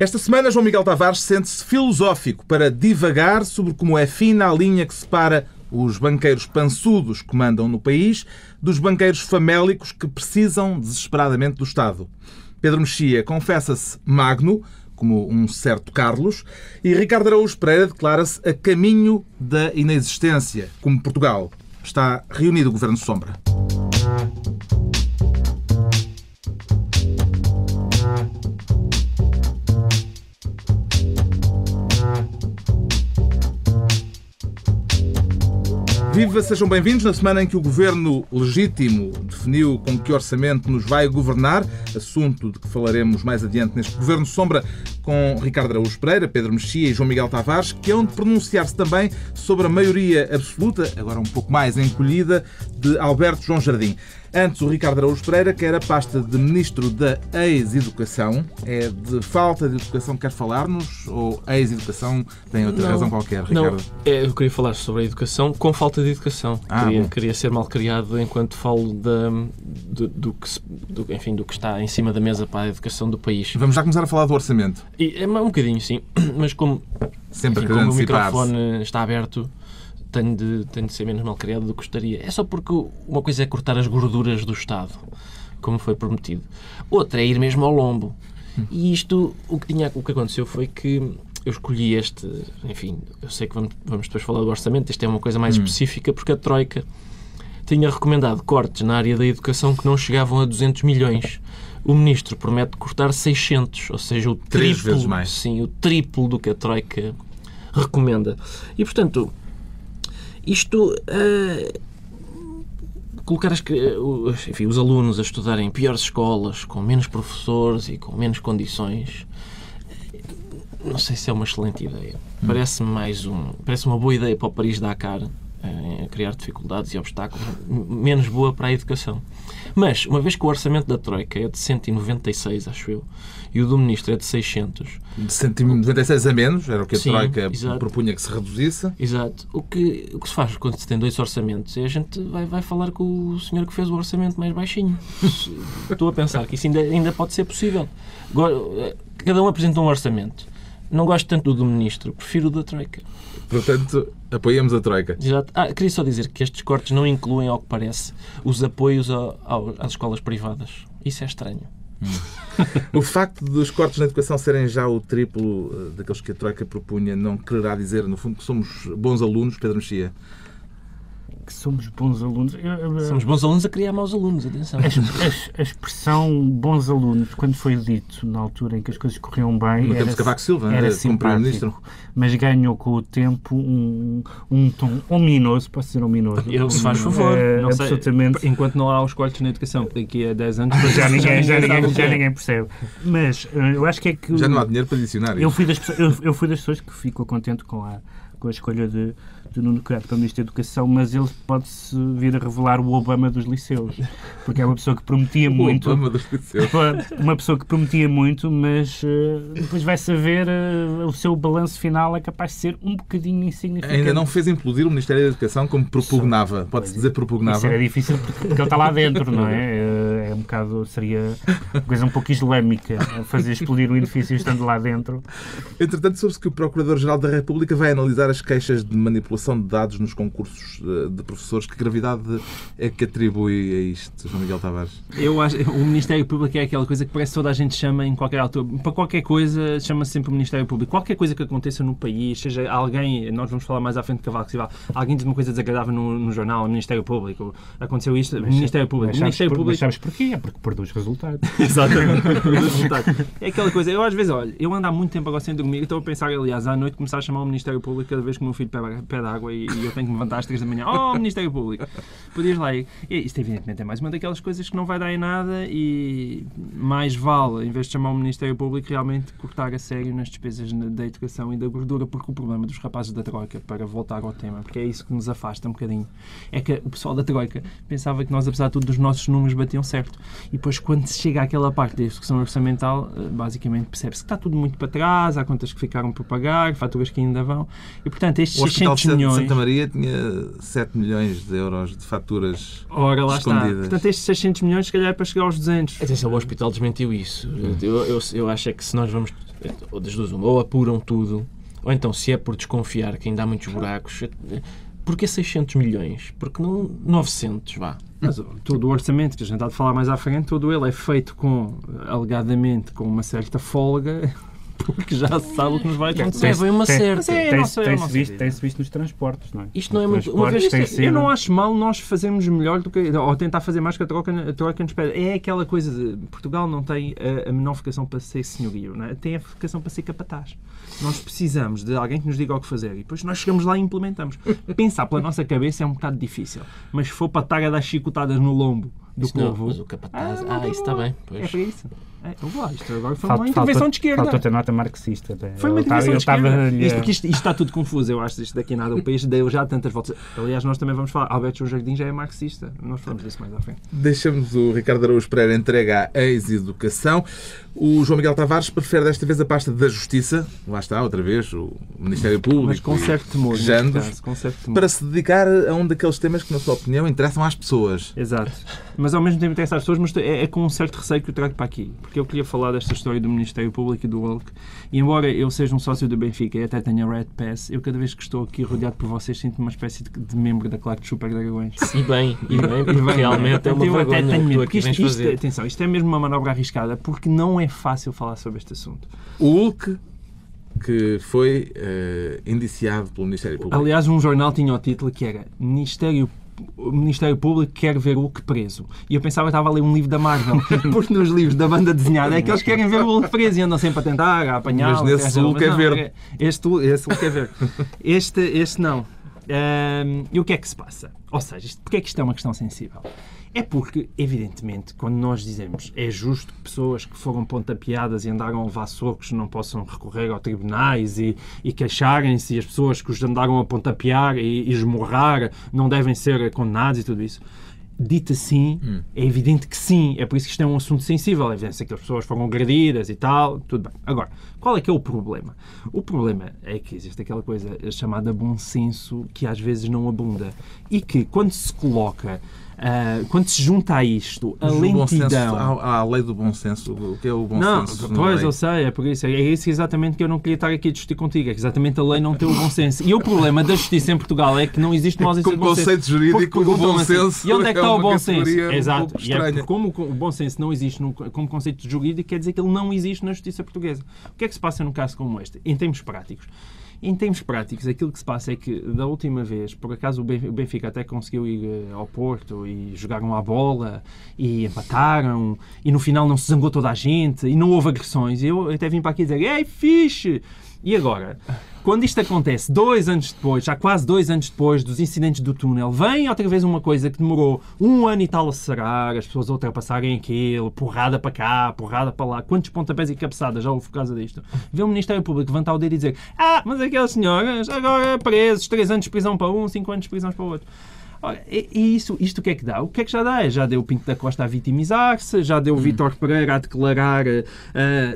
Esta semana, João Miguel Tavares sente-se filosófico para divagar sobre como é fina a linha que separa os banqueiros pançudos que mandam no país dos banqueiros famélicos que precisam desesperadamente do Estado. Pedro Mexia confessa-se magno, como um certo Carlos, e Ricardo Araújo Pereira declara-se a caminho da inexistência, como Portugal. Está reunido o Governo Sombra. Viva, sejam bem-vindos na semana em que o Governo legítimo definiu com que orçamento nos vai governar, assunto de que falaremos mais adiante neste Governo Sombra com Ricardo Araújo Pereira, Pedro Mexia e João Miguel Tavares, que hão de pronunciar-se também sobre a maioria absoluta, agora um pouco mais encolhida, de Alberto João Jardim. Antes, o Ricardo Araújo Pereira quer a pasta de Ministro da Ex-Educação. É de falta de educação que quer falar-nos ou a ex-educação tem outra razão qualquer, Ricardo? Não, eu queria falar sobre a educação com falta de educação. Queria ser mal criado enquanto falo do que está em cima da mesa para a educação do país. Vamos já começar a falar do orçamento. É um bocadinho, sim, mas como o microfone está aberto, tenho de ser menos mal criado do que gostaria. É só porque uma coisa é cortar as gorduras do Estado, como foi prometido. Outra é ir mesmo ao lombo. E isto, o que aconteceu foi que eu escolhi este... Enfim, eu sei que vamos depois falar do orçamento. Isto é uma coisa mais específica, porque a Troika tinha recomendado cortes na área da educação que não chegavam a 200 milhões. O Ministro promete cortar 600, ou seja, o triplo, 3 vezes mais. Sim, o triplo do que a Troika recomenda. E, portanto... Isto, colocar os alunos a estudarem em piores escolas, com menos professores e com menos condições, não sei se é uma excelente ideia. Parece uma boa ideia para o Paris-Dakar, criar dificuldades e obstáculos, menos boa para a educação. Mas, uma vez que o orçamento da Troika é de 196, acho eu, e o do Ministro é de 600... De 196 a menos, era o que a Troika propunha que se reduzisse. Exato. O que se faz quando se tem dois orçamentos é a gente vai falar com o senhor que fez o orçamento mais baixinho. Estou a pensar que isso ainda pode ser possível. Cada um apresenta um orçamento. Não gosto tanto do Ministro, prefiro o da Troika. Portanto, apoiamos a Troika. Exato. Queria só dizer que estes cortes não incluem, ao que parece, os apoios às escolas privadas. Isso é estranho. O facto dos cortes na educação serem já o triplo daqueles que a Troika propunha não quererá dizer, no fundo, que somos bons alunos, Pedro Mexia? Que somos bons alunos. Somos bons alunos a criar maus alunos, atenção. A expressão bons alunos, quando foi dito na altura em que as coisas corriam bem, no tempo de Cavaco Silva, era como Primeiro-Ministro, mas ganhou com o tempo um tom ominoso, posso dizer ominoso. Se faz favor, não absolutamente. Sei, enquanto não há os cortes na educação, porque daqui a 10 anos já ninguém percebe. Mas eu acho que é que... Já não há dinheiro para dicionários. Eu fui das pessoas que ficou contente com a escolha de Nuno Crato para Ministro da Educação, mas ele pode-se vir a revelar o Obama dos liceus, porque é uma pessoa que prometia muito. O Obama dos liceus. Uma pessoa que prometia muito, mas depois vai saber o seu balanço final é capaz de ser um bocadinho insignificante. Ainda não fez implodir o Ministério da Educação como propugnava. Pode-se dizer propugnava. Isso era difícil porque ele está lá dentro, não é? É um bocado, seria uma coisa um pouco islâmica, fazer explodir o edifício estando lá dentro. Entretanto, soube-se que o Procurador-Geral da República vai analisar as queixas de manipulação de dados nos concursos de professores. Que gravidade é que atribui a isto, João Miguel Tavares? Eu acho o Ministério Público é aquela coisa que parece que toda a gente chama em qualquer altura. Para qualquer coisa, chama-se sempre o Ministério Público. Qualquer coisa que aconteça no país, seja alguém, nós vamos falar mais à frente de Cavaco Silva, alguém diz uma coisa desagradável no jornal, no Ministério Público. Aconteceu isto, o Ministério Público. Mas sabes porquê? É porque produz resultados. Exatamente. É aquela coisa, eu às vezes, olha, eu ando há muito tempo agora sem dormir e estou a pensar, aliás, à noite começar a chamar o Ministério Público cada vez que o meu filho pede água e eu tenho que me levantar às 3 da manhã. Oh, Ministério Público! Podias lá. E isto, evidentemente, é mais uma daquelas coisas que não vai dar em nada e mais vale, em vez de chamar o Ministério Público, realmente cortar a sério nas despesas da educação e da gordura, porque o problema dos rapazes da Troika, para voltar ao tema, porque é isso que nos afasta um bocadinho, é que o pessoal da Troika pensava que nós, apesar de tudo, os nossos números batiam certo. E depois, quando se chega àquela parte da execução orçamental, basicamente percebe-se que está tudo muito para trás, há contas que ficaram por pagar, faturas que ainda vão. E, portanto, estes 600 milhões... Santa Maria tinha 7 milhões de euros de faturas Ora, lá escondidas. Está. Portanto, estes 600 milhões, se calhar, é para chegar aos 200. Atenção, o hospital desmentiu isso. Eu acho é que se nós vamos ou das duas, ou apuram tudo, ou então, se é por desconfiar que ainda há muitos buracos, porquê 600 milhões? Porque não 900, vá. Mas todo o orçamento, que a gente há de falar mais à frente, todo ele é feito alegadamente, com uma certa folga, porque já se sabe o que nos vai acontecer. Tem uma certa. Tem-se visto nos transportes, não é? Isto não é muito... Uma vez, eu não acho mal nós fazermos melhor do que... Ou tentar fazer mais que a troca nos pede. É aquela coisa de... Portugal não tem a menor vocação para ser senhorio, não é? Tem a vocação para ser capataz. Nós precisamos de alguém que nos diga o que fazer e depois nós chegamos lá e implementamos. Pensar pela nossa cabeça é um bocado difícil. Mas se for para estar a dar chicotadas no lombo do povo... Mas o capataz... isso está bem. Pois. É para isso. Isto agora foi uma intervenção de esquerda. Faltou a nota marxista. Foi uma intervenção de esquerda. Isto está tudo confuso. Eu acho que isto daqui a nada o país deu já tantas voltas. Aliás, nós também vamos falar. Alberto João Jardim já é marxista. Nós falamos disso mais à frente. Deixamos o Ricardo Araújo Pereira entregue à ex-educação. O João Miguel Tavares prefere desta vez a pasta da Justiça. Lá está, outra vez, o Ministério Público. Mas com certo temor. Para se dedicar a um daqueles temas que, na sua opinião, interessam às pessoas. Exato. Mas ao mesmo tempo interessa às pessoas, mas é com um certo receio que eu trago para aqui. Porque eu queria falar desta história do Ministério Público e do Hulk. E embora eu seja um sócio do Benfica e até tenha Red Pass, eu cada vez que estou aqui rodeado por vocês sinto-me uma espécie de membro da claque de Super Dragões. E bem, porque realmente é uma vergonha. Atenção, isto é mesmo uma manobra arriscada, porque não é fácil falar sobre este assunto. O Hulk, que foi indiciado pelo Ministério Público. Aliás, um jornal tinha o título que era o Ministério Público quer ver o Hulk preso. E eu pensava que estava a ler um livro da Marvel, porque nos livros da banda desenhada é que eles querem ver o Hulk preso e andam sempre a tentar, a apanhá-lo. Mas nesse Hulk é verde. Esse Hulk é verde. Este não. E o que é que se passa? Ou seja, porque é que isto é uma questão sensível? É porque, evidentemente, quando nós dizemos é justo que pessoas que foram pontapeadas e andaram a levar socos não possam recorrer aos tribunais e queixarem-se, e as pessoas que os andaram a pontapear e esmurrar não devem ser condenadas e tudo isso. Dito assim, é evidente que sim. É por isso que isto é um assunto sensível. É evidente que as pessoas foram agredidas e tal. Tudo bem. Agora, qual é que é o problema? O problema é que existe aquela coisa chamada bom senso que às vezes não abunda. E que, quando se coloca... quando se junta a isto a lentidão... Há a lei do bom senso. O que é o bom senso? Pois, eu sei, é por isso. É isso exatamente que eu não queria estar aqui a discutir contigo. É que exatamente a lei não tem o bom senso. E o problema da justiça em Portugal é que não existe uma ausência de bom senso. Como conceito jurídico, o bom senso e onde é que está o bom senso? Exato. E é porque, como o bom senso não existe como conceito jurídico, quer dizer que ele não existe na justiça portuguesa. O que é que se passa num caso como este? Em termos práticos. Em termos práticos, aquilo que se passa é que, da última vez, por acaso o Benfica até conseguiu ir ao Porto e jogaram à bola e empataram e no final não se zangou toda a gente e não houve agressões. Eu até vim para aqui dizer, ei, fixe! E agora, quando isto acontece 2 anos depois, já quase 2 anos depois dos incidentes do túnel, vem outra vez uma coisa que demorou 1 ano e tal a sarar, as pessoas a ultrapassarem aquilo, porrada para cá, porrada para lá, quantos pontapés e cabeçadas já houve por causa disto? Vê o Ministério Público levantar o dedo e dizer mas aquelas senhoras agora presos, 3 anos de prisão para um, 5 anos de prisão para o outro. Ora, e isto o que é que dá? O que é que já dá? Já deu o Pinto da Costa a vitimizar-se, já deu o Vítor Pereira a declarar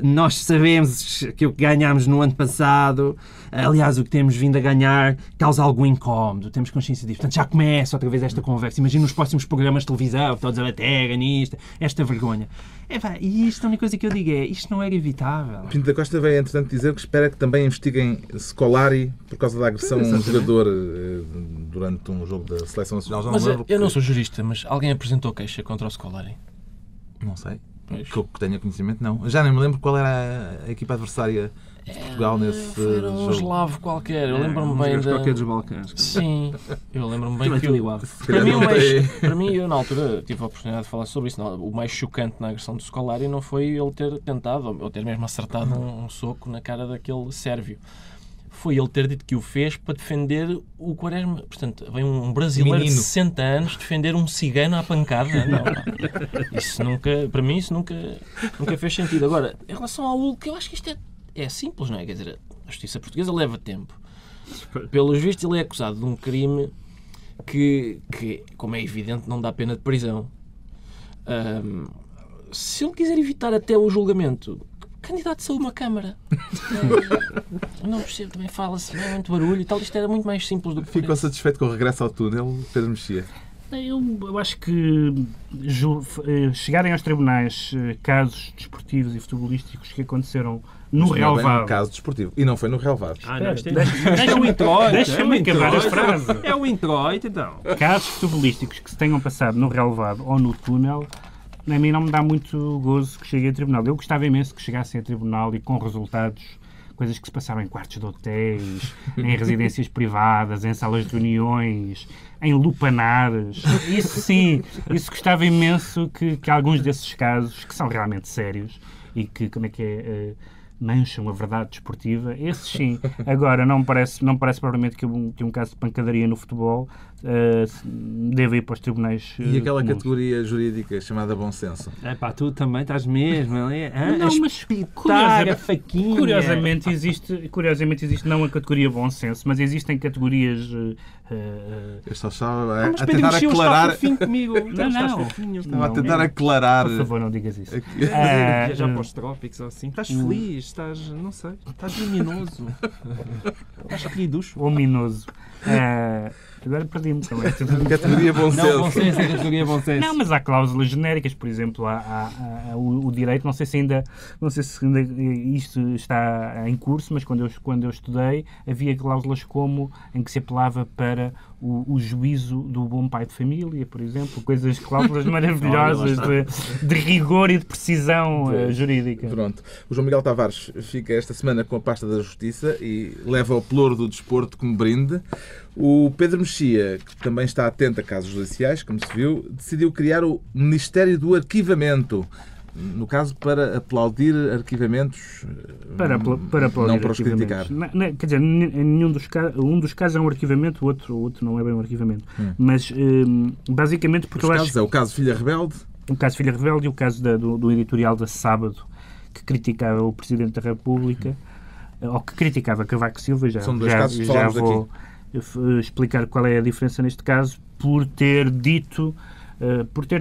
nós sabemos que o que ganhámos no ano passado, aliás, o que temos vindo a ganhar causa algum incómodo, temos consciência disso. Portanto, já começa outra vez esta conversa. Imagina os próximos programas de televisão, todos a bater nisto, esta vergonha. E isto, a única coisa que eu digo é, isto não era evitável. Pinto da Costa veio, entretanto, dizer que espera que também investiguem Scolari por causa da agressão a um jogador durante um jogo da Seleção Nacional. Já mas não lembro eu não sou jurista, mas alguém apresentou queixa contra o Scolari? Não sei. Que eu tenha conhecimento, não. Já nem me lembro qual era a equipa adversária de Portugal nesse era um jogo. Eslavo qualquer. Eu lembro-me bem qualquer dos Balcãs. Sim, eu lembro-me bem que... Para mim, eu na altura tive a oportunidade de falar sobre isso. O mais chocante na agressão do Scolari não foi ele ter tentado, ou ter mesmo acertado um soco na cara daquele sérvio. Foi ele ter dito que o fez para defender o Quaresma. Portanto, vem um brasileiro de 60 anos defender um cigano à pancada. Não. Isso nunca, para mim, isso nunca fez sentido. Agora, em relação ao Hulk, eu acho que isto é simples, não é? Quer dizer, a justiça portuguesa leva tempo. Pelos vistos, ele é acusado de um crime que, como é evidente, não dá pena de prisão. Se ele quiser evitar até o julgamento, candidato-se a uma Câmara. Não percebo, também fala-se muito barulho e tal. Isto era muito mais simples do que... Ficou satisfeito com o regresso ao túnel, Pedro Mexia? Eu acho que chegarem aos tribunais casos desportivos e futebolísticos que aconteceram no relevado... um caso desportivo. E não foi no relevado. É o introito. Deixa-me acabar a frase. É o introito, então. Casos futebolísticos que se tenham passado no relevado ou no túnel, a mim não me dá muito gozo que cheguem a tribunal. Eu gostava imenso que chegassem a tribunal e com resultados, coisas que se passaram em quartos de hotéis, em residências privadas, em salas de reuniões, em lupanares. Isso sim, isso gostava imenso que alguns desses casos, que são realmente sérios e que, mancham a verdade desportiva, esses sim. Agora, não me parece propriamente que um caso de pancadaria no futebol deve ir para os tribunais. E aquela categoria jurídica chamada bom senso? Tu também estás mesmo ali. Não, mas curiosamente existe não a categoria bom senso, mas existem categorias. Eu só estava a tentar aclarar. Não. Estava a tentar aclarar. Por favor, não digas isso. Já para os trópicos ou assim. Estás feliz, estás luminoso. Estás queridos. Ominoso. Agora perdi-me também. Categoria bom senso. Não, bom senso é categoria bom senso. Não, mas há cláusulas genéricas, por exemplo, o direito, não sei se ainda isto está em curso, mas quando eu estudei, havia cláusulas como em que se apelava para o juízo do bom pai de família, por exemplo, cláusulas maravilhosas de rigor e de precisão jurídica. Pronto. O João Miguel Tavares fica esta semana com a pasta da Justiça e leva o pelouro do desporto como brinde. O Pedro Mexia, que também está atento a casos judiciais, como se viu, decidiu criar o Ministério do Arquivamento. No caso, para aplaudir arquivamentos, para aplaudir não para os criticar. Quer dizer, um dos casos é um arquivamento, o outro não é bem um arquivamento. Mas, basicamente, porque os casos é o caso Filha Rebelde. O caso Filha Rebelde e o caso do editorial da Sábado, que criticava o Presidente da República, ou que criticava Cavaco Silva. São dois casos que falámos aqui. Explicar qual é a diferença neste caso, por ter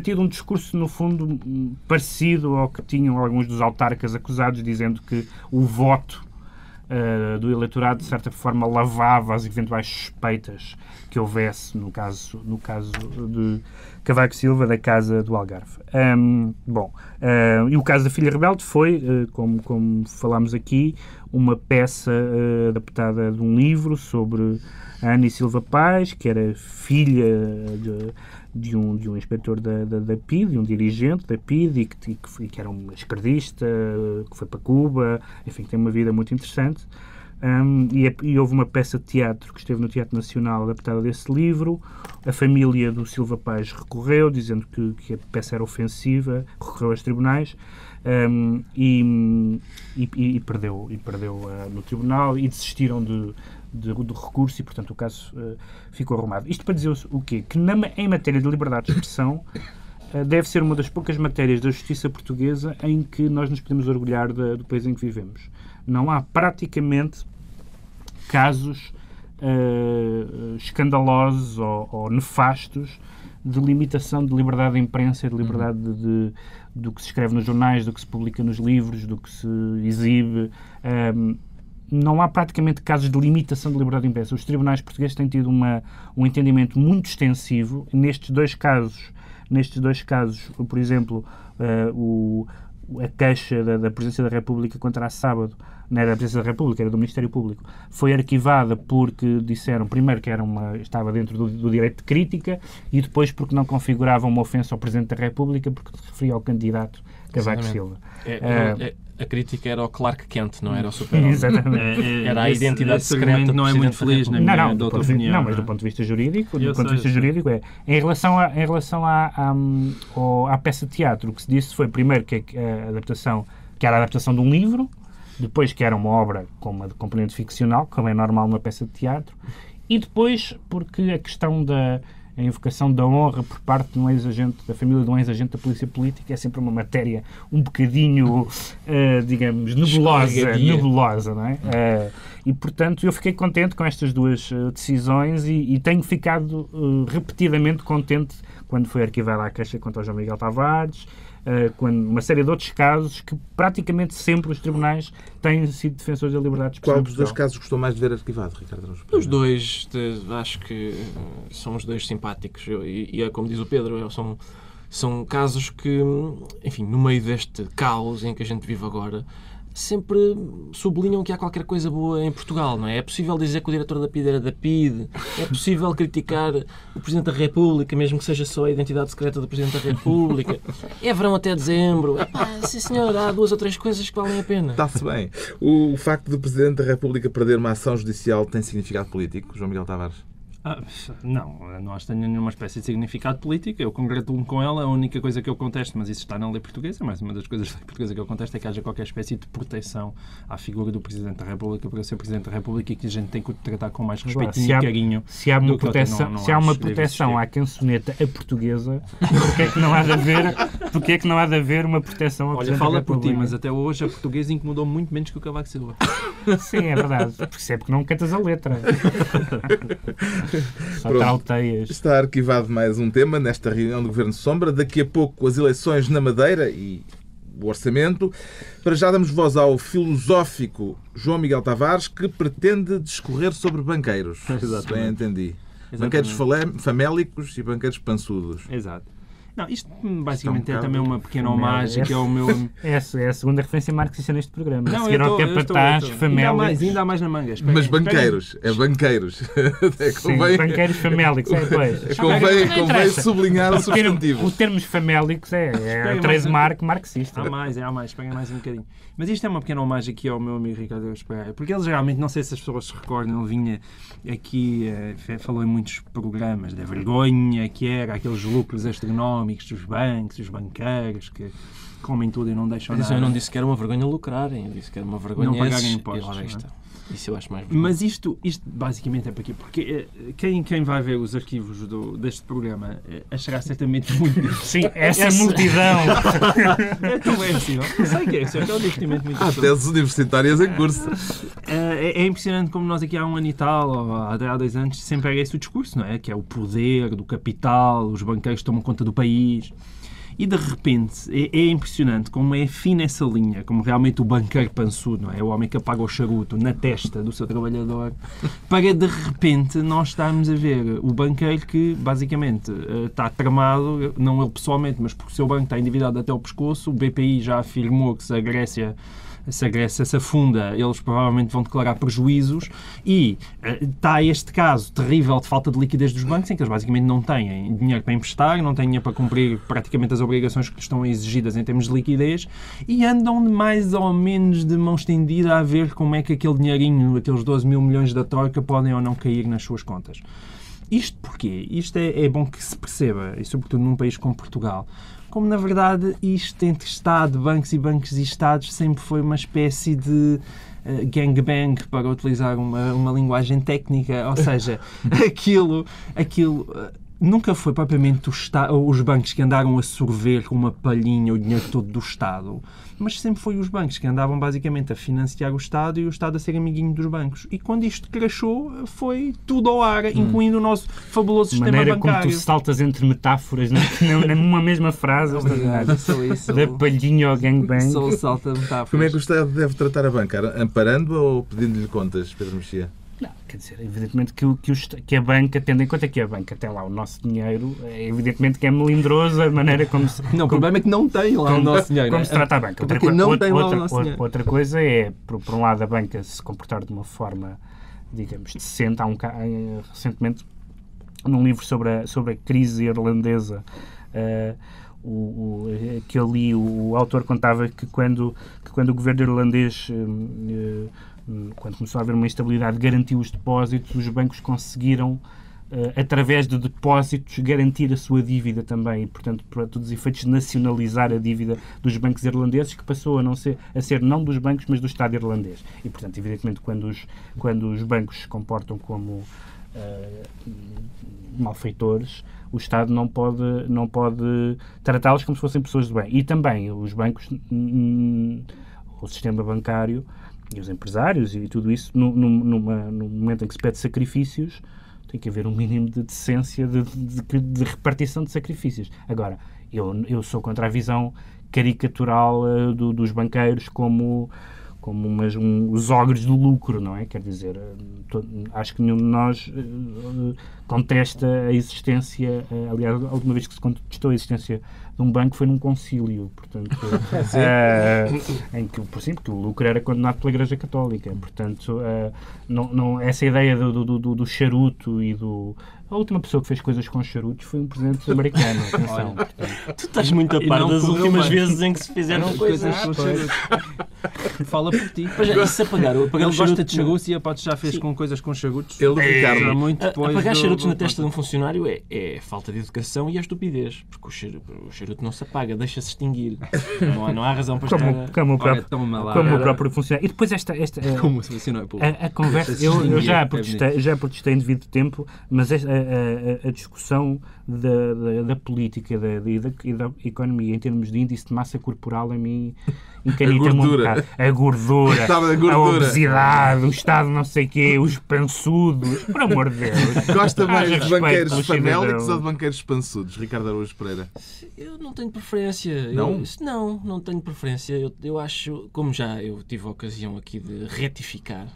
tido um discurso, no fundo, parecido ao que tinham alguns dos autarcas acusados, dizendo que o voto do eleitorado, de certa forma, lavava as eventuais suspeitas que houvesse no caso de Cavaco Silva, da Casa do Algarve. E o caso da Filha Rebelde foi, como falámos aqui, uma peça adaptada de um livro sobre a Ana Silva Paz, que era filha de um inspetor da PID, de um dirigente da PID, e que era um esquerdista, que foi para Cuba, enfim, tem uma vida muito interessante. E houve uma peça de teatro que esteve no Teatro Nacional adaptada desse livro. A família do Silva Paz recorreu, dizendo que a peça era ofensiva, recorreu aos tribunais e perdeu no tribunal e desistiram do recurso e, portanto, o caso ficou arrumado. Isto para dizer o quê? Que em matéria de liberdade de expressão deve ser uma das poucas matérias da justiça portuguesa em que nós nos podemos orgulhar do país em que vivemos. Não há praticamente casos escandalosos ou nefastos de limitação de liberdade de imprensa, de liberdade do que se escreve nos jornais, do que se publica nos livros, do que se exibe. Não há praticamente casos de limitação de liberdade de imprensa. Os tribunais portugueses têm tido um entendimento muito extensivo. Nestes dois casos, por exemplo, a queixa da Presidência da República contra a Sábado, não era da Presidência da República, era do Ministério Público, foi arquivada porque disseram, primeiro, que estava dentro do direito de crítica e depois porque não configurava uma ofensa ao Presidente da República porque se referia ao candidato Cavaco Silva. A crítica era ao Clark Kent, não era ao Super-Homem. Exatamente. Era a identidade secreta. Não é muito feliz, na minha opinião. Não, mas do ponto de vista jurídico, em relação à peça de teatro, o que se disse foi, primeiro, que era a adaptação de um livro, depois que era uma obra com uma componente ficcional, como é normal numa peça de teatro, e depois porque a questão da invocação da honra por parte de um ex-agente, da família de um ex-agente da polícia política, é sempre uma matéria um bocadinho, digamos, nebulosa, não é? E, portanto, eu fiquei contente com estas duas decisões e tenho ficado repetidamente contente quando foi arquivada a queixa contra o João Miguel Tavares, uma série de outros casos que praticamente sempre os tribunais têm sido defensores da liberdade de expressão. Qual dos dois casos gostou mais de ver arquivado, Ricardo Araújo Pereira? Os dois, acho que são os dois simpáticos. E é como diz o Pedro, são casos que, enfim, no meio deste caos em que a gente vive agora, sempre sublinham que há qualquer coisa boa em Portugal, não é? É possível dizer que o diretor da PIDE era da PIDE, é possível criticar o Presidente da República, mesmo que seja só a identidade secreta do Presidente da República. É verão até dezembro. Sim senhor, há 2 ou 3 coisas que valem a pena. Está-se bem. O facto do Presidente da República perder uma ação judicial tem significado político, João Miguel Tavares? Não acho que tenha nenhuma espécie de significado político. Eu congratulo-me com ela. A única coisa que eu contesto, mas isso está na lei portuguesa, mas uma das coisas da lei portuguesa que eu contesto é que haja qualquer espécie de proteção à figura do Presidente da República para ser Presidente da República e que a gente tem que o tratar com mais respeito e carinho. Se há uma proteção à cançoneta a portuguesa, porque é que não há de haver uma proteção ao Presidente da República? Fala por ti, mas até hoje a portuguesa incomodou muito menos que o Cavaco Silva. Sim, é verdade. Percebe que não cantas a letra. Está arquivado mais um tema nesta reunião do Governo Sombra. Daqui a pouco as eleições na Madeira e o orçamento. Para já damos voz ao filosófico João Miguel Tavares, que pretende discorrer sobre banqueiros. Se bem entendi. Banqueiros famélicos e banqueiros pançudos. Exato. Não, isto basicamente é também uma pequena homagem que é o meu... É a segunda referência marxista neste programa. Não, seguir ao capataz, famélicos... Ainda há mais na manga. Mas banqueiros. É banqueiros. Sim, banqueiros famélicos. Convém sublinhar o substantivo. O termo famélicos é trademark marxista. Há mais. Pega mais um bocadinho. Mas isto é uma pequena homagem aqui ao meu amigo Ricardo Araújo Pereira. Porque ele geralmente, não sei se as pessoas se recordam, ele vinha aqui, falou em muitos programas da vergonha, que era aqueles lucros astronómicos dos bancos, dos banqueiros, que comem tudo e não deixam nada. Eu não disse que era uma vergonha lucrarem, eu disse que era uma vergonha não pagarem impostos. Isso eu acho mais vergonha. Mas isto basicamente é para quê? Porque quem vai ver os arquivos deste programa achará certamente muito difícil. Sim, essa multidão. Então é possível. Não sei o que é isso. É um investimento muito difícil. Há teses universitárias em curso. É impressionante como nós aqui há 1 ano e tal, ou até há 2 anos, sempre era esse o discurso, não é? Que é o poder do capital, os banqueiros tomam conta do país. E de repente é impressionante como é fina essa linha, como realmente o banqueiro pançudo, não é? O homem que apaga o charuto na testa do seu trabalhador, para de repente nós estarmos a ver o banqueiro que basicamente está tramado, não ele pessoalmente, mas porque o seu banco está endividado até o pescoço. O BPI já afirmou que se a Grécia se afunda, eles provavelmente vão declarar prejuízos e está este caso terrível de falta de liquidez dos bancos, em que eles basicamente não têm dinheiro para emprestar, não têm dinheiro para cumprir praticamente as obrigações que lhes estão exigidas em termos de liquidez e andam mais ou menos de mão estendida a ver como é que aquele dinheirinho, aqueles 12 mil milhões da Troika podem ou não cair nas suas contas. Isto porquê? Isto é bom que se perceba, e sobretudo num país como Portugal, como, na verdade, isto entre Estado, bancos e Estados sempre foi uma espécie de gangbang, para utilizar uma linguagem técnica. Ou seja, aquilo nunca foi propriamente os bancos que andaram a sorver com uma palhinha o dinheiro todo do Estado, mas sempre foi os bancos que andavam basicamente a financiar o Estado e o Estado a ser amiguinho dos bancos. E quando isto crashou, foi tudo ao ar, incluindo o nosso fabuloso sistema bancário. A maneira como tu saltas entre metáforas numa mesma frase. Da palhinha ao gangbang. Só salta metáforas. Como é que o Estado deve tratar a banca? Amparando ou pedindo-lhe contas, Pedro Mexia? Não, quer dizer, evidentemente que a banca, tendo em conta que a banca tem lá o nosso dinheiro, é evidentemente que é melindrosa a maneira como se... Não, o problema é que não tem lá o nosso dinheiro. Como se trata a banca. Outra coisa é, por um lado, a banca se comportar de uma forma, digamos, decente. Recentemente, num livro sobre a crise irlandesa, que eu li, o autor contava que quando o governo irlandês... quando começou a haver uma instabilidade, garantiu os depósitos, os bancos conseguiram, através de depósitos, garantir a sua dívida também e, portanto, para todos os efeitos, nacionalizar a dívida dos bancos irlandeses, que passou a ser não dos bancos, mas do Estado irlandês. E, portanto, evidentemente, quando os bancos se comportam como malfeitores, o Estado não pode tratá-los como se fossem pessoas de bem. E também os bancos, o sistema bancário e os empresários e tudo isso, no momento em que se pede sacrifícios, tem que haver um mínimo de decência de repartição de sacrifícios. Agora, Eu sou contra a visão caricatural dos banqueiros como os ogres do lucro, não é? Quer dizer, acho que nenhum de nós contesta a existência, aliás, a última vez que se contestou a existência de um banco foi num concílio, portanto, em que, por exemplo, que o lucro era condenado pela Igreja Católica, portanto, essa ideia do charuto e a última pessoa que fez coisas com charutos foi um presidente americano. Atenção, tu estás muito a par das últimas vezes em que se fizeram coisas com charutos. Fala por ti. Isso apagar ele gosta de charutos e a Pato já fez com coisas com charutos. Apagar charutos na testa de um funcionário é falta de educação e é estupidez, porque o charuto não se apaga, deixa-se extinguir. Não há razão para estar... Como o próprio funcionário. E depois como se funcionário público. A conversa... Eu já protestei em devido tempo, mas a discussão da política e da economia em termos de índice de massa corporal, a mim encanita-me um bocado. A gordura, a obesidade, o estado não sei o quê, os pançudos, por amor de Deus. Gosta mais de banqueiros famélicos ou de banqueiros pançudos, Ricardo Araújo Pereira? Eu não tenho preferência. Não tenho preferência. Eu acho, como já eu tive a ocasião aqui de retificar,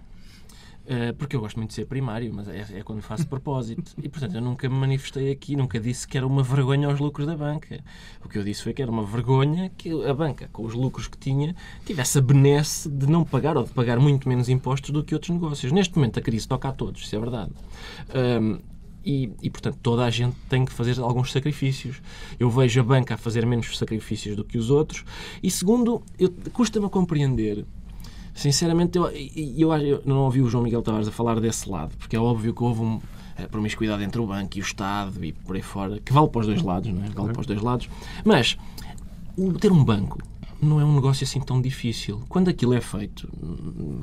porque eu gosto muito de ser primário, mas é quando faço propósito. E, portanto, eu nunca me manifestei aqui, nunca disse que era uma vergonha aos lucros da banca. O que eu disse foi que era uma vergonha que a banca, com os lucros que tinha, tivesse a benesse de não pagar ou de pagar muito menos impostos do que outros negócios. Neste momento, a crise toca a todos, isso é verdade. E, portanto, toda a gente tem que fazer alguns sacrifícios. Eu vejo a banca a fazer menos sacrifícios do que os outros. E, segundo, custa-me a compreender. Sinceramente, eu não ouvi o João Miguel Tavares a falar desse lado, porque é óbvio que houve uma promiscuidade entre o banco e o Estado e por aí fora, que vale para os dois lados, não é? Vale para os dois lados. Mas ter um banco não é um negócio assim tão difícil. Quando aquilo é feito,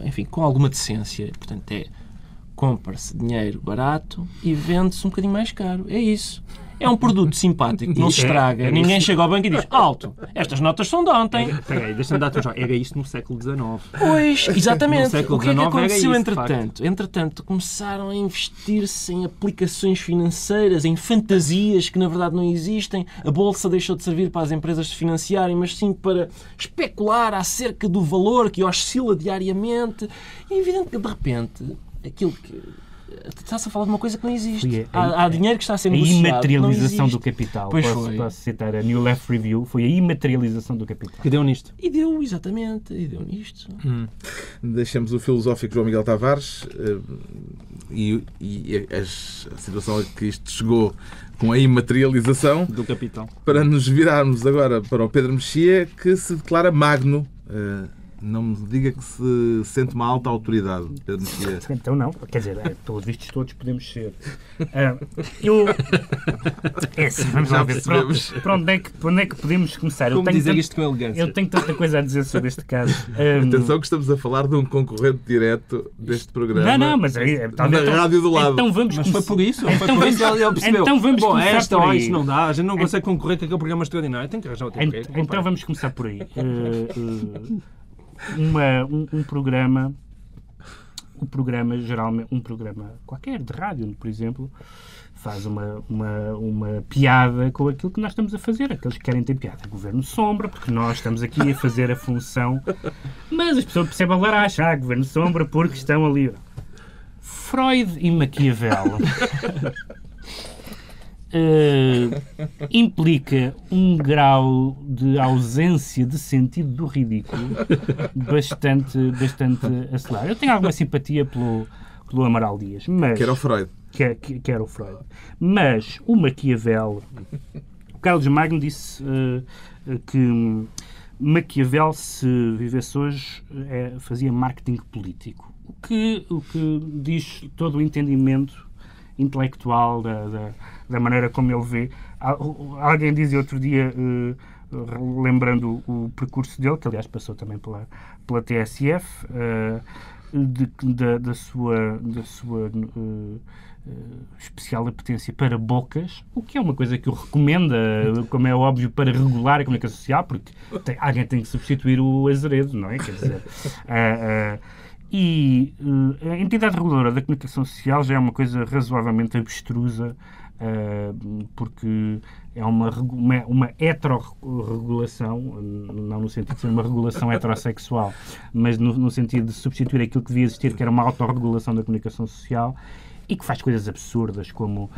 enfim, com alguma decência, portanto, compra-se dinheiro barato e vende-se um bocadinho mais caro. É isso. É um produto simpático, não se estraga. Ninguém chega ao banco e diz: alto, estas notas são de ontem. Peraí, deixa-me dar-te um jogo. Era isso no século XIX. Pois, exatamente. O que é que aconteceu entretanto? Entretanto, começaram a investir-se em aplicações financeiras, em fantasias que na verdade não existem. A Bolsa deixou de servir para as empresas se financiarem, mas sim para especular acerca do valor que oscila diariamente. E é evidente que, de repente, aquilo que... Está-se a falar de uma coisa que não existe. Há dinheiro que está a ser negociado. A imaterialização do capital. Posso citar a New Left Review. Foi a imaterialização do capital. Que deu nisto. E deu, exatamente. E deu nisto. Deixamos o filosófico João Miguel Tavares e a situação a que isto chegou com a imaterialização do capital. Para nos virarmos agora para o Pedro Mexia, que se declara magno. Não me diga que se sente uma alta autoridade, Pedro Mexia. Então não, quer dizer, pelos vistos todos podemos ser. Vamos lá ver. Para onde é que podemos começar? Como dizer isto com elegância? Eu tenho tanta coisa a dizer sobre este caso. Atenção que estamos a falar de um concorrente direto deste programa. Não, mas na rádio do lado. Então vamos mas foi por isso? Ele percebeu. Então vamos começar por aí. Isto não dá, a gente não consegue concorrer com aquele programa extraordinário. Tem que arranjar outro emprego. Então vamos começar por aí. Um programa geralmente, um programa qualquer de rádio, por exemplo, faz uma piada com aquilo que nós estamos a fazer. Aqueles que querem ter piada, Governo Sombra, porque nós estamos aqui a fazer a função, mas as pessoas percebem a laracha, Governo Sombra, porque estão ali. Freud e Maquiavel implica um grau de ausência de sentido do ridículo bastante acelerado. Eu tenho alguma simpatia pelo Amaral Dias, mas... Que era o Freud. Que era o Freud. Mas o Maquiavel... O Carlos Magno disse que Maquiavel, se vivesse hoje, fazia marketing político. O que diz todo o entendimento intelectual da maneira como ele vê. Alguém dizia outro dia, lembrando o percurso dele, que aliás passou também pela TSF, da sua especial apetência para bocas, o que é uma coisa que eu recomendo, como é óbvio, para regular a comunicação social, porque alguém tem que substituir o azeredo, não é? Quer dizer... E a entidade reguladora da comunicação social já é uma coisa razoavelmente abstrusa porque é uma heterorregulação, não no sentido de ser uma regulação heterossexual, mas no sentido de substituir aquilo que devia existir, que era uma autorregulação da comunicação social, e que faz coisas absurdas, como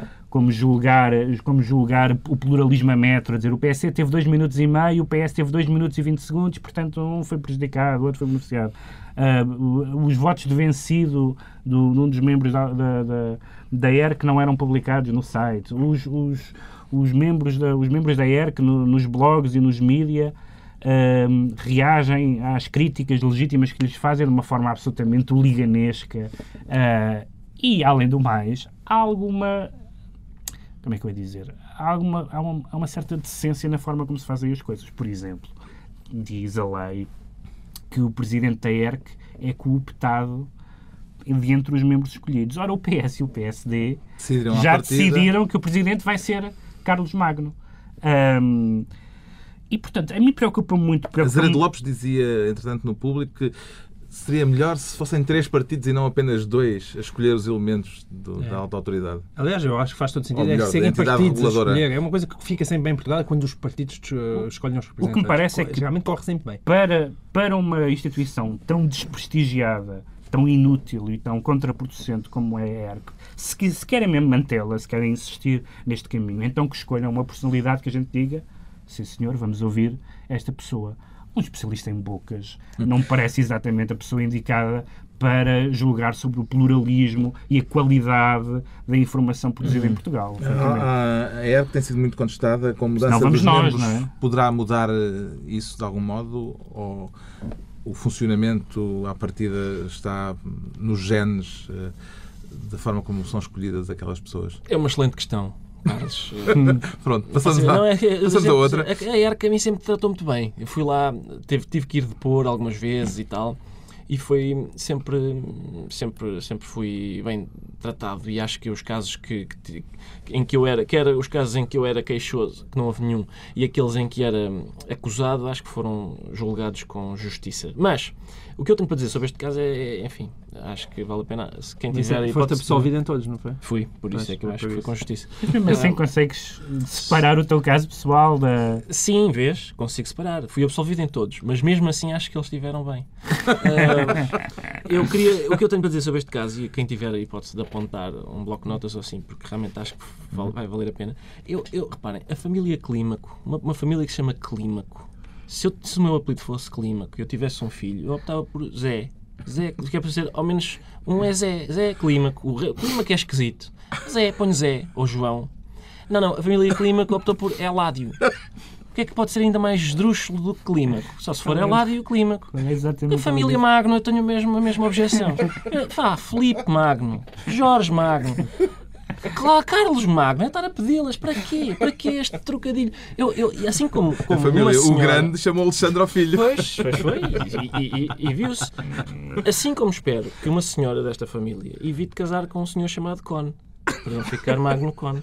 julgar o pluralismo a metro, a dizer o PSD teve 2 minutos e meio, o PS teve 2 minutos e 20 segundos, portanto um foi prejudicado, o outro foi beneficiado. Os votos de vencido de um dos membros da ERC não eram publicados no site. Os membros da ERC nos blogs e nos mídia reagem às críticas legítimas que lhes fazem de uma forma absolutamente hooliganesca. E, além do mais, há alguma... Como é que eu ia dizer? Há uma certa decência na forma como se fazem as coisas. Por exemplo, diz a lei que o presidente da ERC é cooptado de entre os membros escolhidos. Ora, o PS e o PSD já decidiram que o presidente vai ser Carlos Magno. E, portanto, a mim preocupa muito... Azeredo Lopes dizia, entretanto, no público que seria melhor se fossem 3 partidos e não apenas 2 a escolher os elementos da alta autoridade. Aliás, eu acho que faz todo sentido. Melhor, serem partidos a escolher. É uma coisa que fica sempre bem em Portugal quando os partidos escolhem os representantes. O que me parece é que realmente corre sempre bem. Para uma instituição tão desprestigiada, tão inútil e tão contraproducente como é a ERC, se querem mesmo mantê-la, se querem insistir neste caminho, então que escolham uma personalidade que a gente diga: sim senhor, vamos ouvir esta pessoa. Um especialista em bocas não me parece exatamente a pessoa indicada para julgar sobre o pluralismo e a qualidade da informação produzida em Portugal. A ERC tem sido muito contestada com a mudança dos membros. Não é? Poderá mudar isso de algum modo? Ou o funcionamento, à partida, está nos genes da forma como são escolhidas aquelas pessoas? É uma excelente questão. Pronto, passamos a outra. A ERC a mim sempre tratou muito bem. Eu fui lá, tive que ir depor algumas vezes e tal, e foi sempre fui bem tratado. E acho que os casos em que eu era, quer os casos em que eu era queixoso, que não houve nenhum, e aqueles em que era acusado, acho que foram julgados com justiça. Mas o que eu tenho para dizer sobre este caso é enfim, acho que vale a pena. Se quem quiser... Foste absolvido em todos, não foi? Fui, por isso é que eu acho que foi com justiça. Mas mesmo assim consegues separar o teu caso pessoal da... Sim, vês, consigo separar. Fui absolvido em todos, mas mesmo assim acho que eles estiveram bem. O que eu tenho para dizer sobre este caso, e quem tiver a hipótese de apontar um bloco de notas ou assim, porque realmente acho que vai valer a pena. Reparem, a família Clímaco, uma família que se chama Clímaco, se o meu apelido fosse Clímaco e eu tivesse um filho, eu optava por Zé, que é para ser ao menos um é Zé Clímaco. O Clímaco é esquisito. Zé, põe Zé, ou João. Não, a família Clímaco optou por Eládio. O que é que pode ser ainda mais esdrúxulo do que Clímaco? Só se for Eládio Clímaco. É a família Magno, eu tenho a mesma objeção. Filipe Magno, Jorge Magno, claro, Carlos Magno, estar a pedi-las, para quê? Para quê este trocadilho? Assim como a família, uma senhora... O grande chamou Alexandre ao filho. Pois foi, e viu-se. Assim como espero que uma senhora desta família evite casar com um senhor chamado Cone, para não ficar Magno Cone.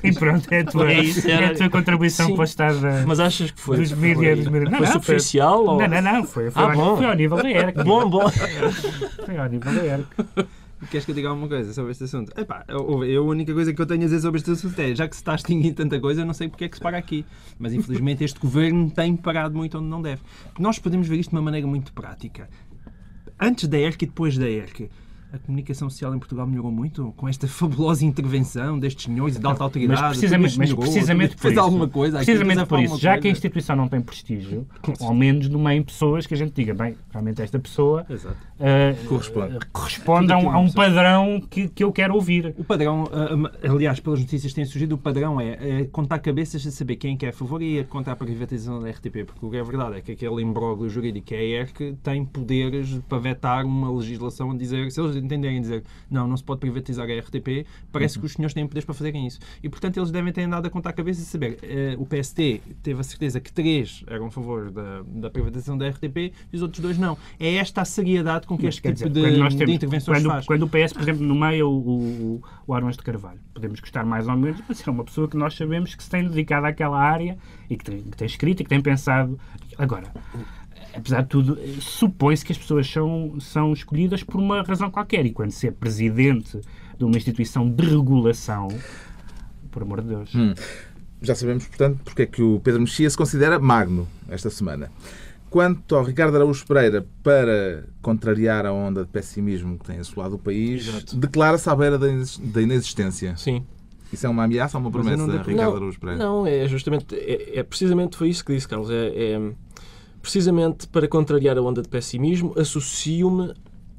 E pronto, é a tua contribuição para o estado Mas achas que foi? Dos mídias. Foi superficial? Ou... Não. Foi ao nível da ERC. Bom. Foi ao nível da ERC. Queres que eu diga alguma coisa sobre este assunto? A única coisa que eu tenho a dizer sobre este assunto é, já que se está a extinguir tanta coisa, eu não sei porque é que se para aqui. Mas infelizmente este governo tem parado muito onde não deve. Nós podemos ver isto de uma maneira muito prática. Antes da ERC e depois da ERC, a comunicação social em Portugal melhorou muito com esta fabulosa intervenção destes senhores de alta autoridade. Mas precisamente por isso, alguma coisa, precisamente por isso, já que a instituição não tem prestígio, ao menos nomeiem pessoas que a gente diga, bem, realmente esta pessoa corresponde a um padrão que eu quero ouvir. O padrão, aliás, pelas notícias que têm surgido, o padrão é contar cabeças a saber quem é a favor e contra a privatização da RTP, porque o que é verdade é que aquele imbróglio jurídico que é a ERC tem poderes para vetar uma legislação a dizer, se eles entenderem dizer não se pode privatizar a RTP, parece que os senhores têm poderes para fazerem isso. E, portanto, eles devem ter andado a contar a cabeça e saber. O PSD teve a certeza que 3 eram a favor da privatização da RTP e os outros 2 não. É esta a seriedade com que este tipo de intervenções faz. Quando o PS, por exemplo, nomeia o Arões de Carvalho, podemos gostar mais ou menos, mas é uma pessoa que nós sabemos que se tem dedicado àquela área e que tem escrito e que tem pensado. Agora, apesar de tudo, supõe-se que as pessoas são escolhidas por uma razão qualquer. E quando se é presidente de uma instituição de regulação, por amor de Deus. Já sabemos, portanto, porque é que o Pedro Mexia se considera magno esta semana. Quanto ao Ricardo Araújo Pereira, para contrariar a onda de pessimismo que tem assolado o país, declara-se à beira da inexistência. Sim. Isso é uma ameaça ou uma promessa, Ricardo Araújo Pereira? Não, é justamente, precisamente foi isso que disse, Carlos. Precisamente para contrariar a onda de pessimismo, associo-me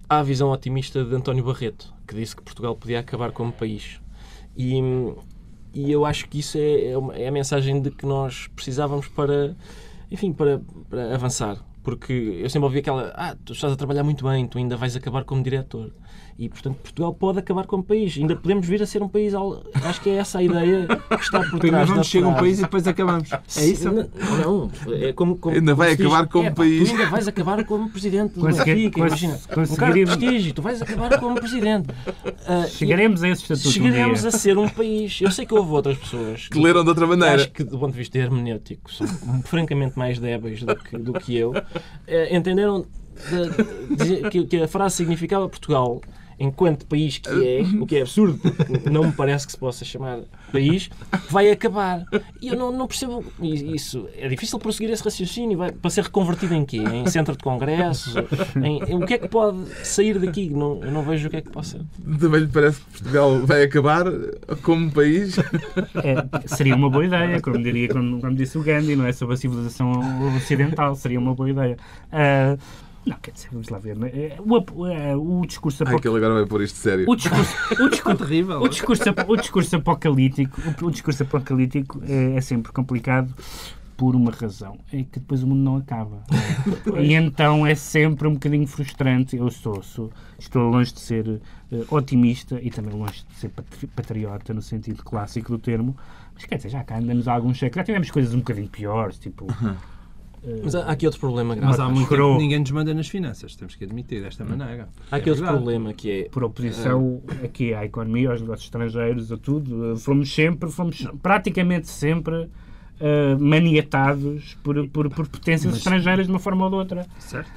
à visão otimista de António Barreto, que disse que Portugal podia acabar como país. E eu acho que isso é a mensagem de que nós precisávamos para avançar. Porque eu sempre ouvi aquela, tu estás a trabalhar muito bem, tu ainda vais acabar como diretor. E, portanto, Portugal pode acabar como país. Ainda podemos vir a ser um país... Acho que é essa a ideia que está por trás. Primeiro vamos chegar a um país e depois acabamos. É isso? Não. É como ainda vai acabar como país. Tu ainda vais acabar como presidente do Benfica. Imagina. Um cara de prestígio. Tu vais acabar como presidente. Chegaremos a esse estatuto. Chegaremos a ser um país. Eu sei que houve outras pessoas que leram de outra maneira. Acho que, do ponto de vista hermenêutico, são francamente mais débeis do que eu. Entenderam que a frase significava Portugal enquanto país que é, o que é absurdo, porque não me parece que se possa chamar país, vai acabar. E eu não percebo isso. É difícil prosseguir esse raciocínio. Para ser reconvertido em quê? Em centro de congressos? O que é que pode sair daqui? Eu não vejo o que é que possa. Também lhe parece que Portugal vai acabar como país? Seria uma boa ideia, como disse o Gandhi, não é? Sobre a civilização ocidental. Seria uma boa ideia. Não, quer dizer, vamos lá ver. O discurso apocalíptico. Aquele agora vai pôr isto sério. O discurso apocalíptico é sempre complicado por uma razão. É que depois o mundo não acaba. E então é sempre um bocadinho frustrante. Eu estou longe de ser otimista e também longe de ser patriota no sentido clássico do termo. Mas quer dizer, já cá andamos há alguns séculos. Já tivemos coisas um bocadinho piores, tipo... Mas há aqui outro problema grave. Mas há muito tempo que ninguém nos manda nas finanças, temos que admitir desta maneira. Há aqui outro problema que é... Por oposição aqui à economia, aos negócios estrangeiros, a tudo, fomos praticamente sempre maniatados por potências estrangeiras de uma forma ou de outra. Certo.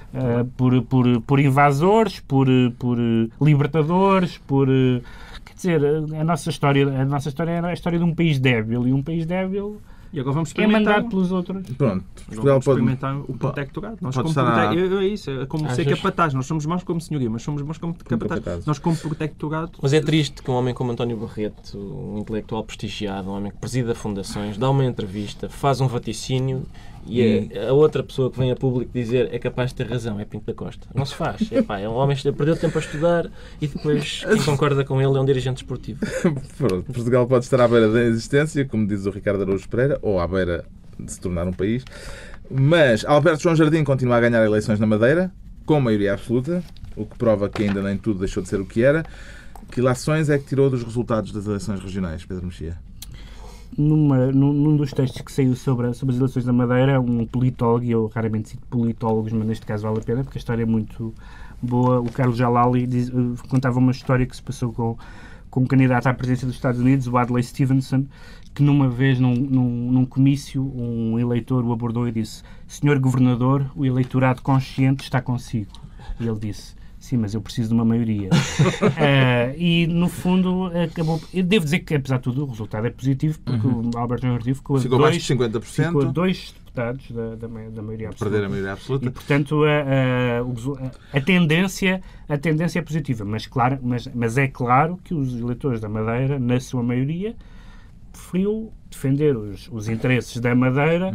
Por invasores, por libertadores, quer dizer, a nossa história é a história de um país débil, e um país débil... E agora vamos mandado pelos outros. Pronto. Portugal pode experimentar o protectorado. Nós como é isso, é como ser capataz. Nós somos maus como senhoria, mas somos maus como capataz. Nós como protectorado... Mas é triste que um homem como António Barreto, um intelectual prestigiado, um homem que presida fundações, dá uma entrevista, faz um vaticínio e a outra pessoa que vem a público dizer é capaz de ter razão, é Pinto da Costa. Não se faz. É um homem que perdeu tempo a estudar e depois quem concorda com ele é um dirigente esportivo. Pronto, Portugal pode estar à beira da existência, como diz o Ricardo Araújo Pereira, ou à beira de se tornar um país. Mas Alberto João Jardim continua a ganhar eleições na Madeira, com maioria absoluta, o que prova que ainda nem tudo deixou de ser o que era. Que ilações é que tirou dos resultados das eleições regionais, Pedro Mexia? Num dos textos que saiu sobre as eleições da Madeira, um politólogo, e eu raramente cito politólogos, mas neste caso vale a pena, porque a história é muito boa, o Carlos Jalali contava uma história que se passou com um candidato à presidência dos Estados Unidos, o Adlai Stevenson, que numa vez, num comício, um eleitor o abordou e disse: "Senhor Governador, o eleitorado consciente está consigo." E ele disse: "Sim, mas eu preciso de uma maioria." E, no fundo, acabou... Eu devo dizer que, apesar de tudo, o resultado é positivo, porque o Alberto João Jardim ficou mais de 50%. Ficou a 2 deputados da maioria absoluta. Perder a maioria absoluta. E, portanto, a tendência é positiva. Mas é claro que os eleitores da Madeira, na sua maioria, preferiu defender os interesses da Madeira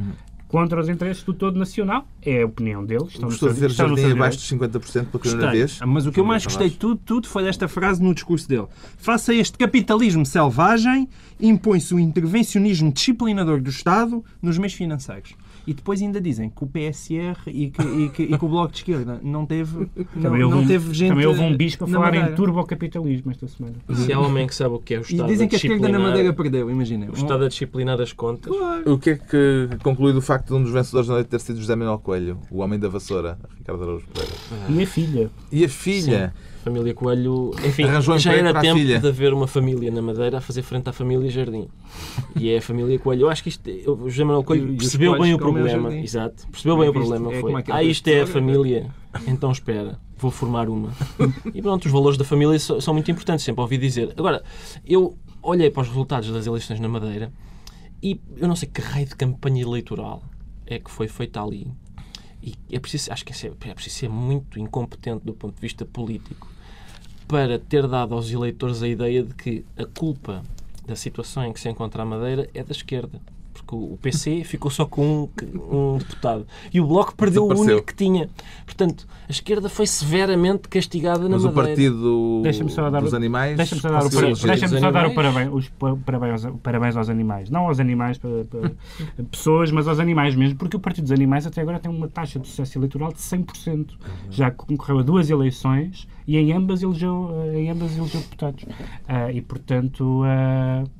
contra os interesses do todo nacional. É a opinião deles. Gostou de ver Jardim abaixo dos 50% pela primeira vez? Mas o que eu mais gostei de tudo foi esta frase no discurso dele. Face a este capitalismo selvagem, impõe-se o intervencionismo disciplinador do Estado nos meios financeiros. E depois ainda dizem que o PSR e que o Bloco de Esquerda não teve gente... Também houve um bispo a falar em turbocapitalismo esta semana. Se há homem que sabe o que é o Estado a disciplinar... E dizem que a esquerda na Madeira perdeu, imaginem. O Estado a disciplinar as contas. Claro. O que é que conclui do facto de um dos vencedores da noite ter sido José Manuel Coelho, o homem da vassoura, Ricardo Araújo Pereira? E a filha. E a filha? Sim. família Coelho, enfim, já era tempo de haver uma família na Madeira a fazer frente à família Jardim. E é a família Coelho. Eu acho que o José Manuel Coelho percebeu bem o problema. Exato, percebeu bem o problema. Isto é a família, então espera, vou formar uma. E pronto, os valores da família são muito importantes, sempre ouvi dizer. Agora, eu olhei para os resultados das eleições na Madeira e eu não sei que raio de campanha eleitoral é que foi feita ali. E acho que é preciso ser muito incompetente do ponto de vista político para ter dado aos eleitores a ideia de que a culpa da situação em que se encontra a Madeira é da esquerda. Porque o PC ficou só com um deputado. E o Bloco perdeu o único que tinha. Portanto, a esquerda foi severamente castigada na Madeira. Mas o partido dos animais... Deixa-me só dar os parabéns aos animais. Não aos animais, para pessoas, mas aos animais mesmo. Porque o Partido dos Animais até agora tem uma taxa de sucesso eleitoral de 100%. Já concorreu a 2 eleições e em ambas elegeu deputados. E, portanto...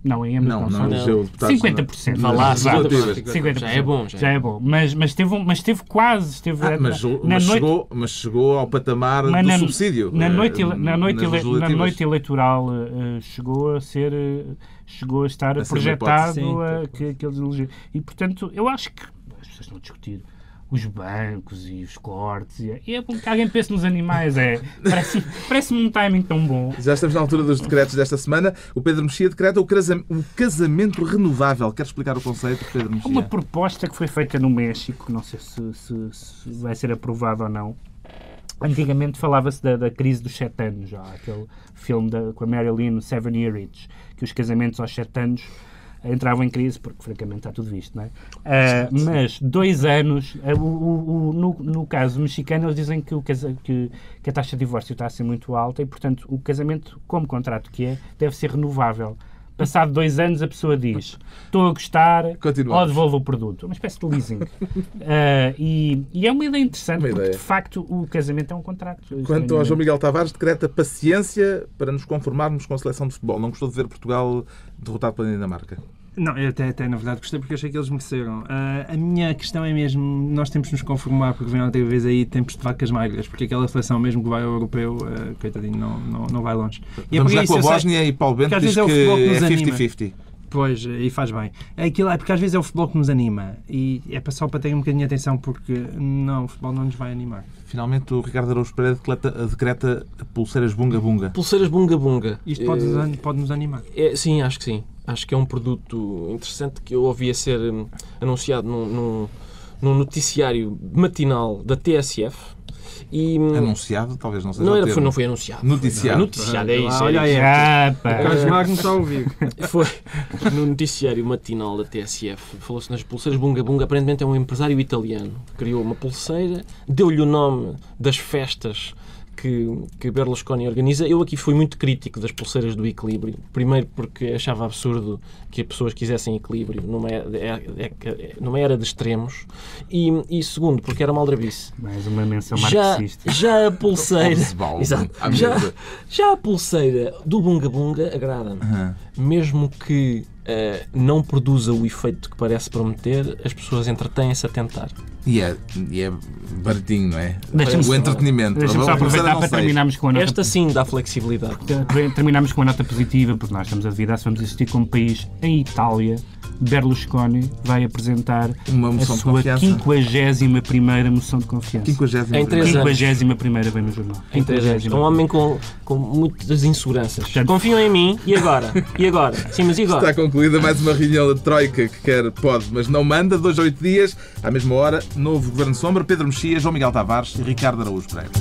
não, em ambas não elegeu deputados. 50%. 50%. Já é bom. Mas teve quase. Mas chegou ao patamar do subsídio. Na noite eleitoral chegou a estar projetado que eles elegeram. E, portanto, eu acho que as pessoas estão a discutir os bancos e os cortes. E é bom que alguém pense nos animais. Parece-me um timing tão bom. Já estamos na altura dos decretos desta semana. O Pedro Mexia decreta o casamento renovável. Quer explicar o conceito, Pedro Mexia? Uma proposta que foi feita no México, não sei se vai ser aprovada ou não. Antigamente falava-se da crise dos 7 anos, já, aquele filme com a Marilyn, 7 Year Itch, que os casamentos aos 7 anos entravam em crise, porque francamente está tudo visto, não é? Mas 2 anos, no caso mexicano, eles dizem que a taxa de divórcio está a ser muito alta e, portanto, o casamento, como contrato que deve ser renovável. Passado 2 anos, a pessoa diz: estou a gostar, ou devolvo o produto. Uma espécie de leasing. E é uma ideia interessante, porque de facto o casamento é um contrato. Quanto ao João Miguel Tavares, decreta paciência para nos conformarmos com a seleção de futebol. Não gostou de ver Portugal derrotado pela Dinamarca? Não, eu até na verdade gostei porque achei que eles mereceram. A minha questão é mesmo, nós temos de nos conformar porque vem outra vez aí tempos de vacas magras, porque aquela seleção mesmo que vai ao europeu, coitadinho, não vai longe. Vamos já com a Bósnia e Paulo Bento diz que é 50-50. Pois, e faz bem. Aquilo é porque às vezes é o futebol que nos anima e é só para ter um bocadinho de atenção porque não, o futebol não nos vai animar. Finalmente o Ricardo Araújo Pereira decreta pulseiras bunga-bunga. Pulseiras bunga-bunga. Isto pode nos animar? Sim, acho que sim. Acho que é um produto interessante que eu ouvi a ser anunciado num noticiário matinal da TSF. Anunciado? Talvez não seja não foi anunciado. Noticiado. Noticiado, é isso. Olha aí. O Carlos Magno está a ouvir. Foi no noticiário matinal da TSF. Falou-se nas pulseiras bunga-bunga. Aparentemente é um empresário italiano. Criou uma pulseira, deu-lhe o nome das festas que Berlusconi organiza. Eu aqui fui muito crítico das pulseiras do equilíbrio. Primeiro porque achava absurdo que as pessoas quisessem equilíbrio numa era de extremos. E segundo, porque era uma aldrabice. Mais uma menção marxista. Já a pulseira... Exato. Já a pulseira do bunga-bunga agrada-me. Mesmo que não produza o efeito que parece prometer, as pessoas entretêm-se a tentar. E é baratinho, não é? O entretenimento. Deixa-me só aproveitar para terminarmos com a nota... Esta sim dá flexibilidade. Terminamos com uma nota positiva, porque nós estamos a duvidar se vamos existir como país em Itália. Berlusconi vai apresentar a sua 51ª moção de confiança. 51ª vem no jornal. Em 3 anos. É um homem com muitas inseguranças. Portanto, confiam em mim. E agora? Sim, mas e agora? Está concluída mais uma reunião da Troika que pode, mas não manda. 2 a 8 dias, à mesma hora, novo Governo Sombra, Pedro Mexia, João Miguel Tavares e Ricardo Araújo Pereira.